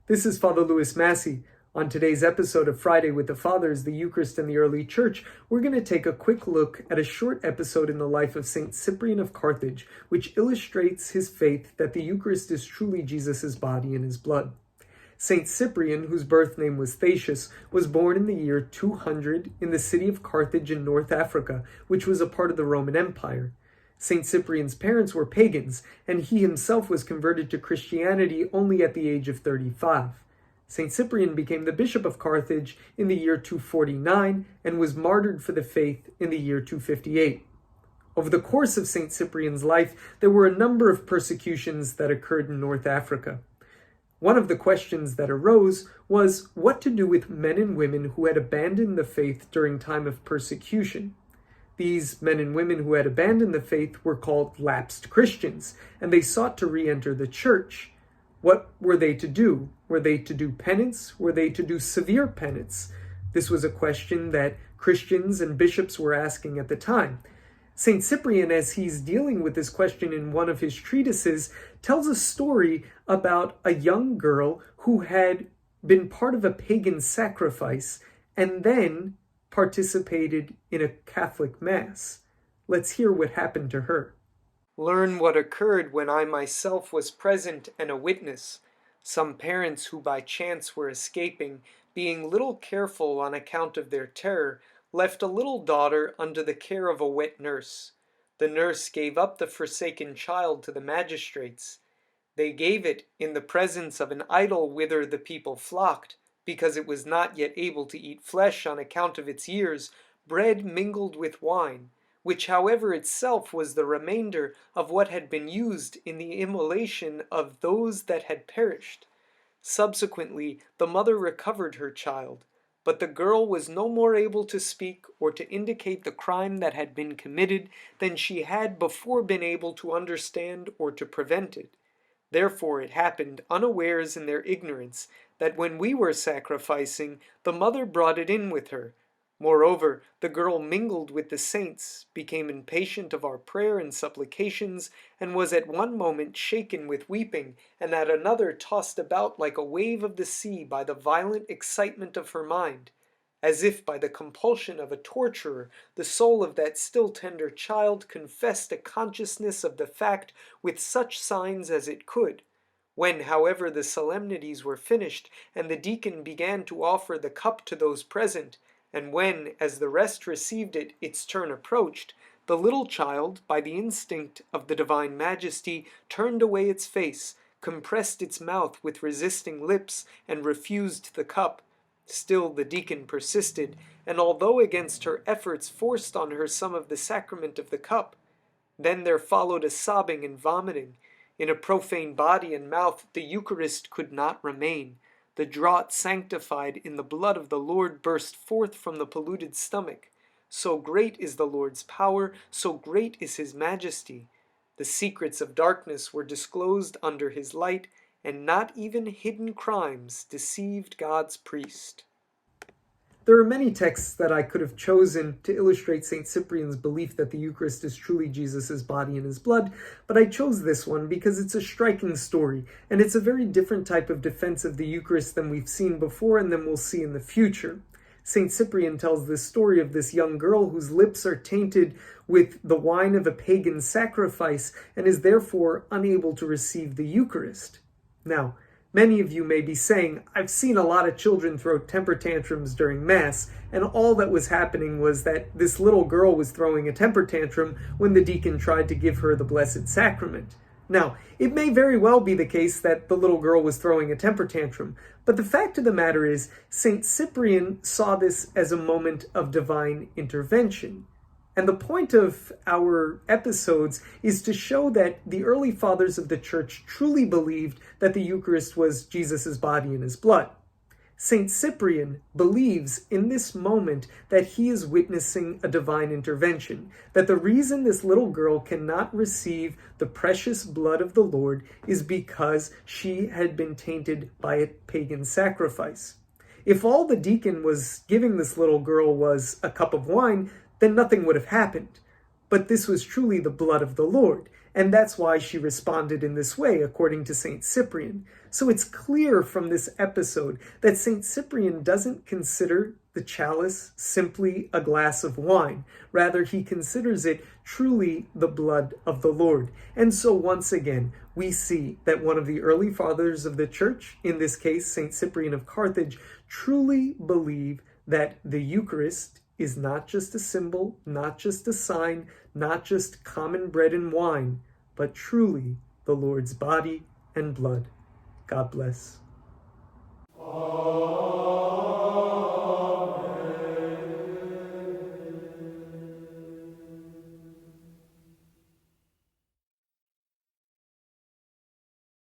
This is Father Louis Masi. On today's episode of Friday with the Fathers, the Eucharist and the Early Church, we're going to take a quick look at a short episode in the life of St. Cyprian of Carthage, which illustrates his faith that the Eucharist is truly Jesus' body and his blood. St. Cyprian, whose birth name was Thasius, was born in the year 200 in the city of Carthage in North Africa, which was a part of the Roman Empire. St. Cyprian's parents were pagans, and he himself was converted to Christianity only at the age of 35. St. Cyprian became the bishop of Carthage in the year 249 and was martyred for the faith in the year 258. Over the course of St. Cyprian's life, there were a number of persecutions that occurred in North Africa. One of the questions that arose was what to do with men and women who had abandoned the faith during time of persecution. These men and women who had abandoned the faith were called lapsed Christians, and they sought to re-enter the church. What were they to do? Were they to do penance? Were they to do severe penance? This was a question that Christians and bishops were asking at the time. St. Cyprian, as he's dealing with this question in one of his treatises, tells a story about a young girl who had been part of a pagan sacrifice and then participated in a Catholic Mass. Let's hear what happened to her. Learn what occurred when I myself was present and a witness. Some parents who by chance were escaping, being little careful on account of their terror, left a little daughter under the care of a wet nurse. The nurse gave up the forsaken child to the magistrates. They gave it in the presence of an idol whither the people flocked, because it was not yet able to eat flesh on account of its years, bread mingled with wine, which however itself was the remainder of what had been used in the immolation of those that had perished. Subsequently, the mother recovered her child, but the girl was no more able to speak or to indicate the crime that had been committed than she had before been able to understand or to prevent it. Therefore it happened unawares in their ignorance that when we were sacrificing, the mother brought it in with her. Moreover, the girl mingled with the saints, became impatient of our prayer and supplications, and was at one moment shaken with weeping, and at another tossed about like a wave of the sea by the violent excitement of her mind. As if by the compulsion of a torturer, the soul of that still tender child confessed a consciousness of the fact with such signs as it could. When, however, the solemnities were finished, and the deacon began to offer the cup to those present, and when, as the rest received it, its turn approached, the little child, by the instinct of the divine majesty, turned away its face, compressed its mouth with resisting lips, and refused the cup. Still the deacon persisted, and although against her efforts forced on her some of the sacrament of the cup. Then there followed a sobbing and vomiting. In a profane body and mouth the Eucharist could not remain. The draught sanctified in the blood of the Lord burst forth from the polluted stomach. So great is the Lord's power, so great is his majesty. The secrets of darkness were disclosed under his light, and not even hidden crimes deceived God's priest. There are many texts that I could have chosen to illustrate St. Cyprian's belief that the Eucharist is truly Jesus' body and his blood, but I chose this one because it's a striking story, and it's a very different type of defense of the Eucharist than we've seen before and than we'll see in the future. St. Cyprian tells this story of this young girl whose lips are tainted with the wine of a pagan sacrifice and is therefore unable to receive the Eucharist. Now, many of you may be saying, I've seen a lot of children throw temper tantrums during Mass, and all that was happening was that this little girl was throwing a temper tantrum when the deacon tried to give her the Blessed Sacrament. Now, it may very well be the case that the little girl was throwing a temper tantrum, but the fact of the matter is, St. Cyprian saw this as a moment of divine intervention. And the point of our episodes is to show that the early fathers of the church truly believed that the Eucharist was Jesus' body and his blood. St. Cyprian believes in this moment that he is witnessing a divine intervention, that the reason this little girl cannot receive the precious blood of the Lord is because she had been tainted by a pagan sacrifice. If all the deacon was giving this little girl was a cup of wine, then nothing would have happened. But this was truly the blood of the Lord, And that's why she responded in this way, according to St. Cyprian. So it's clear from this episode that St. Cyprian doesn't consider the chalice simply a glass of wine. Rather, he considers it truly the blood of the Lord. And so once again, we see that one of the early fathers of the church, in this case, St. Cyprian of Carthage, truly believed that the Eucharist is not just a symbol, not just a sign, not just common bread and wine, but truly the Lord's body and blood. God bless.